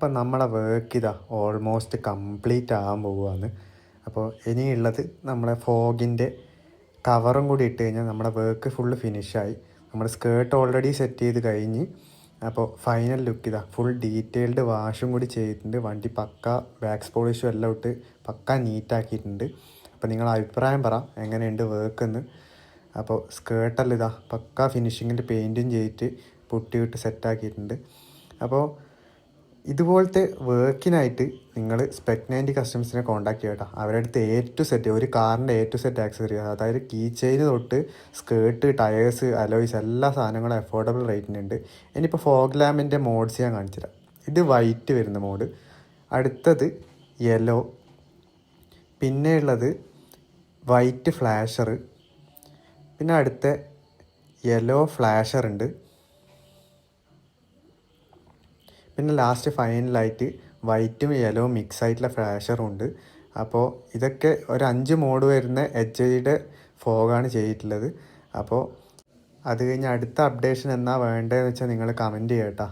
അപ്പം നമ്മളെ വർക്ക് ഇതാ ഓൾമോസ്റ്റ് കംപ്ലീറ്റ് ആകാൻ പോവുകയാണ്. അപ്പോൾ ഇനിയുള്ളത് നമ്മളെ ഫോഗിൻ്റെ കവറും കൂടി ഇട്ട് കഴിഞ്ഞാൽ നമ്മുടെ വർക്ക് ഫുള്ള് ഫിനിഷായി. നമ്മൾ സ്കേർട്ട് ഓൾറെഡി സെറ്റ് ചെയ്ത് കഴിഞ്ഞ്. അപ്പോൾ ഫൈനൽ ലുക്ക് ഇതാ ഫുൾ ഡീറ്റെയിൽഡ് വാഷും കൂടി ചെയ്തിട്ടുണ്ട്. വണ്ടി പക്ക വാക്സ് പോളിഷും എല്ലാം ഇട്ട് പക്ക നീറ്റാക്കിയിട്ടുണ്ട്. അപ്പോൾ നിങ്ങൾ അഭിപ്രായം പറ എങ്ങനെയുണ്ട് വർക്കെന്ന്. അപ്പോൾ സ്കേർട്ടെല്ലാം ഇതാ പക്ക ഫിനിഷിങ്ങിൽ പെയിൻറ്റും ചെയ്തിട്ട് പുട്ടിയിട്ട് സെറ്റാക്കിയിട്ടുണ്ട്. അപ്പോൾ ഇതുപോലത്തെ വർക്കിനായിട്ട് നിങ്ങൾ സ്പെക് 90 കസ്റ്റമേഴ്സിനെ കോൺടാക്ട് ചെയ്യട്ടോ. അവരുടെ അടുത്ത് എ ടു സെറ്റ്, ഒരു കാറിൻ്റെ എ ടു സെറ്റ് ആക്സസറി, അതായത് കീ ചെയിൻ തൊട്ട് സ്കേർട്ട്, ടയേഴ്സ്, അലോയ്സ് എല്ലാ സാധനങ്ങളും അഫോർഡബിൾ റേറ്റിനുണ്ട്. ഇനിയിപ്പോൾ ഫോഗ് ലാമ്പിൻ്റെ മോഡ്സ് ഞാൻ കാണിച്ചുതരാം. ഇത് വൈറ്റ് വരുന്ന മോഡ്, അടുത്തത് യെല്ലോ, പിന്നെ ഉള്ളത് വൈറ്റ് ഫ്ലാഷർ, പിന്നെ അടുത്ത യെല്ലോ ഫ്ലാഷർ ഉണ്ട്, പിന്നെ ലാസ്റ്റ് ഫൈനലായിട്ട് വൈറ്റും യെല്ലോവും മിക്സ് ആയിട്ടുള്ള ഫ്ലാഷറും ഉണ്ട്. അപ്പോൾ ഇതൊക്കെ ഒരു 5 മോഡ് വരുന്ന HIയുടെ ഫോഗാണ് ചെയ്തിട്ടുള്ളത്. അപ്പോൾ അത് കഴിഞ്ഞ് അടുത്ത അപ്ഡേഷൻ എന്നാ വേണ്ടതെന്ന് വെച്ചാൽ നിങ്ങൾ കമൻറ്റ് ചെയ്യട്ടോ.